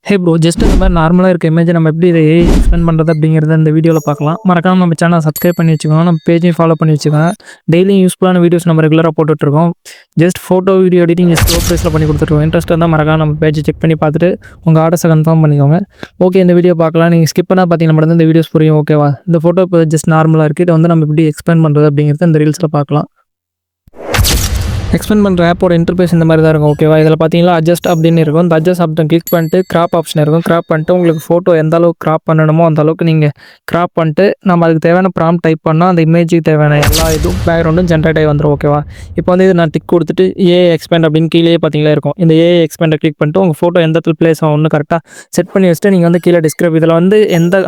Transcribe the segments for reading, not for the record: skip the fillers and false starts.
ஹே bro, just இந்த மாதிரி நார்மலா இருக்க இமேஜ நம்ம எப்படி இத ஏஐ எக்ஸ்பிளைன் பண்றது அப்படிங்கிறத இந்த வீடியோல பார்க்கலாம். மறக்காம நம்ம சேனல சப்ஸ்கிரைப் பண்ணி வச்சுக்கோங்க. நம்ம பேஜையும் ஃபாலோ பண்ணி வச்சுக்கோங்க. டெய்லியும் யூஸ்ஃபுல்லான வீடியோஸ் நம்ம ரெகுலரா போட்டுட்ருக்கோம். Just photo, video editing just low ப்ரைஸ்ல பண்ணி கொடுத்துருக்கோம். இன்ட்ரெஸ்ட் இருந்தா மறக்காம நம்ம பேஜை செக் பண்ணி பார்த்துட்டு உங்க ஆர்டர்ஸை கன்ஃபார்ம் பண்ணிக்கோங்க. ஓகே, இந்த வீடியோ பார்க்கலாம். நீங்க ஸ்கிப் பண்ணா பார்த்தீங்கன்னா மட்டும் தான் இந்த வீடியோஸ் புரியும். ஓகேவா? இந்த ஃபோட்டோ இப்போ ஜஸ்ட் நார்மலா இருக்கு. இதை வந்து நம்ம எப்படி எக்ஸ்பிளைன் பண்றது அப்படிங்கிறத இந்த ரீல்ஸ்ல பார்க்கலாம். எக்ஸ்பிளைன் பண்ணுற ஆப்போட இன்டர்ஃபேஸ் இந்த மாதிரி தான் இருக்கும். ஓகேவா? இதில் பார்த்தீங்கன்னா அட்ஜஸ்ட் அப்படின்னு இருக்கும். இந்த அட்ஜஸ்ட் ஆப்ஷன் கிளிக் பண்ணிட்டு கிராப் ஆப்ஷன் இருக்கும். கிராப் பண்ணிட்டு உங்களுக்கு ஃபோட்டோ எந்த அளவுக்கு கிராப் பண்ணணுமோ அந்த அளவுக்கு நீங்கள் கிராப் பண்ணிட்டு நம்ம அதுக்கு தேவையான ப்ராம்ப்ட் டைப் பண்ணால் அந்த இமேஜுக்கு தேவையான எல்லா இதுவும் பேக்ரவுண்டும் ஜென்ரேட் ஆகி வந்துடும். ஓகேவா? இப்போ வந்து இது நான் டிக் கொடுத்துட்டு ஏஐ எக்ஸ்பேண்ட் அப்படின்னு கீழே பார்த்தீங்களா இருக்கும். இந்த ஏஐ எக்ஸ்பேண்டை கிளிக் பண்ணிட்டு உங்கள் ஃபோட்டோ எந்த இடத்துல பிளேஸ் ஆகும்னு கரெக்டாக செட் பண்ணி வச்சுட்டு நீங்கள் வந்து கீழே டிஸ்கிரைப் இதில் வந்து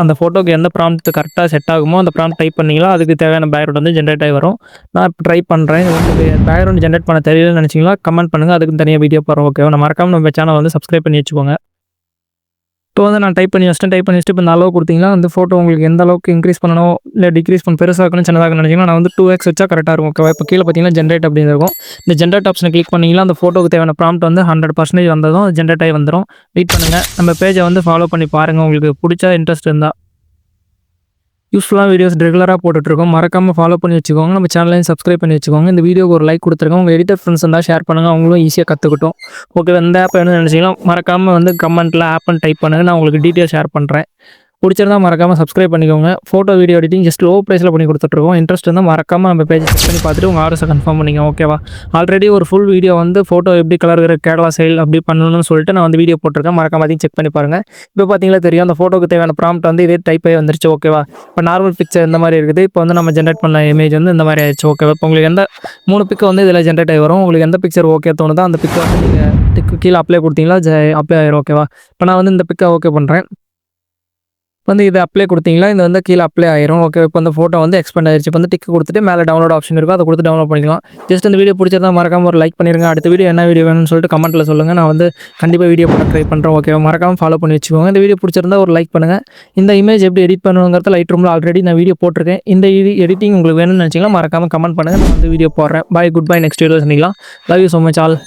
அந்த ஃபோட்டோக்கு எந்த ப்ராம்ப்ட் கரெக்டாக செட் ஆகுமோ அந்த ப்ராம்ப்ட் டைப் பண்ணிங்களோ அதுக்கு தேவையான பேக்ரவுண்ட் வந்து ஜென்ரேட் ஆகி வரும். நான் இப்போ ட்ரை பண்ணுறேன். உங்களுக்கு பேக்ரவுண்ட் ஜென்ரேட் பண்ண தெரியலன்னு நினச்சிங்களா கமெண்ட் பண்ணுங்க. அதுக்கு தனியாக வீடியோ போகிறோம். ஓகேவா? நான் மறக்காம நம்ம சேனல் வந்து சப்ஸ்கிரைப் பண்ணி வச்சுக்கோங்க. இப்போ வந்து நான் டைப் பண்ணி வச்சுட்டு இப்போ இந்த அளவு கொடுத்தீங்கன்னா வந்து ஃபோட்டோ உங்களுக்கு எந்த அளவுக்கு இன்க்ரீஸ் பண்ணணும் இல்லை டிக்ரீஸ் பண்ண பெருசாக்கணும் சின்னதாக நினைச்சிங்கன்னா நான் வந்து 2x வச்சா கரெக்டாக இருக்கும். ஓகேவா? இப்போ கீழே பார்த்தீங்கன்னா ஜென்ரேட் அப்படின்னு இருக்கும். இந்த ஜென்ரேட் ஆப்ஷனை கிளிக் பண்ணிங்கன்னா அந்த ஃபோட்டோக்கு தேவையான ப்ராம்ப்ட் வந்து 100% வந்ததும் ஜென்ரேட் ஆகி வந்துடும். வெயிட் பண்ணுங்கள். நம்ம பேஜை வந்து ஃபாலோ பண்ணி பாருங்கள். உங்களுக்கு பிடிச்சா இன்ட்ரெஸ்ட் இருந்தால் யூஸ்ஃபுல்லான வீடியோஸ் ரெகுலராக போட்டுட்ருக்கோம். மறக்காமல் ஃபாலோ பண்ணி வச்சுக்கோங்க. நம்ம சேனலையும் சப்ஸ்கிரைப் பண்ணி வச்சுக்கோங்க. இந்த வீடியோக்கு ஒரு லைக் கொடுத்துருங்க. உங்கள் எடிட்டர் ஃப்ரெண்ட்ஸ் இருந்தால் ஷேர் பண்ணுங்கள். அவங்களும் ஈஸியாக கற்றுக்கிட்டோம். ஓகே, இந்த ஆப் என்ன நினச்சிங்கன்னா மறக்காமல் வந்து கமெண்ட்டில் ஆப்னு டைப் பண்ணுங்கள். நான் உங்களுக்கு டீட்டெயில் ஷேர் பண்ணுறேன். பிடிச்சிருந்தா மறக்காமல் சப்ஸ்கிரைப் பண்ணிக்கோங்க. Photo, video editing just low ப்ரைஸில் பண்ணி கொடுத்துட்ருக்கோம். இன்ட்ரெஸ்ட் இருந்தால் மறக்காமல் நம்ம பேஜை செக் பண்ணி பார்த்துட்டு உங்கள் ஆர்டர்ஸை கன்ஃபார்ம் பண்ணிக்கோங்க. ஓகேவா? ஆல்ரெடி ஒரு ஃபுல் வீடியோ வந்து ஃபோட்டோ எப்படி கலர் கேரளா ஸ்டைல் அப்படி பண்ணணும்னு சொல்லிட்டு நான் வந்து வீடியோ போட்டிருக்கேன். மறக்காம அதையும் செக் பண்ணி பாருங்கள். இப்போ பார்த்தீங்களா தெரியும், அந்த ஃபோட்டோக்கு தேவையான ப்ராம்ப்ட் வந்து இதே டைப் ஆகி வந்துருச்சு. ஓகேவா? இப்போ நார்மல் பிக்சர் இந்த மாதிரி இருக்குது. இப்போ வந்து நம்ம ஜென்ரேட் பண்ண இமேஜ் வந்து இந்த மாதிரி ஆயிடுச்சு. ஓகேவா? இப்போ உங்களுக்கு எந்த 3 பிக்கு வந்து இதில் ஜென்ரேட் ஆகி வரும். உங்களுக்கு எந்த பிக்சர் ஓகே தோணுதோ அந்த பிக்கை வந்து நீங்கள் டிக்கு கீழே அப்ளை கொடுத்தீங்களா அப்ளை ஆயிரும். ஓகேவா? இப்போ நான் வந்து இந்த பிக்கை ஓகே பண்ணுறேன். வந்து இதை அப்ளை கொடுத்தீங்களா இது வந்து கீழே அப்ளை ஆயிரும். ஓகே, இப்போ அந்த ஃபோட்டோ வந்து எக்ஸ்பேண்ட் ஆயிடுச்சு. இப்போ வந்து டிக் கொடுத்துட்டு மேலே டவுன்லோட் ஆப்ஷன் இருக்கும். அதை கொடுத்து டவுன்லோட் பண்ணிக்கலாம். ஜஸ்ட் இந்த வீடியோ பிடிச்சிருந்தா மறக்காம ஒரு லைக் பண்ணிடுங்க. அடுத்த வீடியோ என்ன வீடியோ வேணும்னு சொல்லிட்டு கமெண்ட்டில் சொல்லுங்கள். நான் வந்து கண்டிப்பாக வீடியோ பண்ண ட்ரை பண்ணுறேன். ஓகே, மறக்காமல் ஃபாலோ பண்ணி வச்சுக்கோங்க. இந்த வீடியோ பிடிச்சிருந்தா ஒரு லைக் பண்ணுங்கள். இந்த இமேஜ் எப்படி எடிட் பண்ணுங்கிறத லைட் ரூமில் ஆல்ரெடி நான் வீடியோ போட்டிருக்கேன். இந்த எடிட்டிங் உங்களுக்கு வேணும்னு நினச்சிங்கன்னா மறக்காமல் கமெண்ட் பண்ணுங்கள். நான் வந்து வீடியோ போடுறேன். பாய், குட் பை. நெக்ஸ்ட் வீடியோ சந்திக்கலாம். Love you so much all.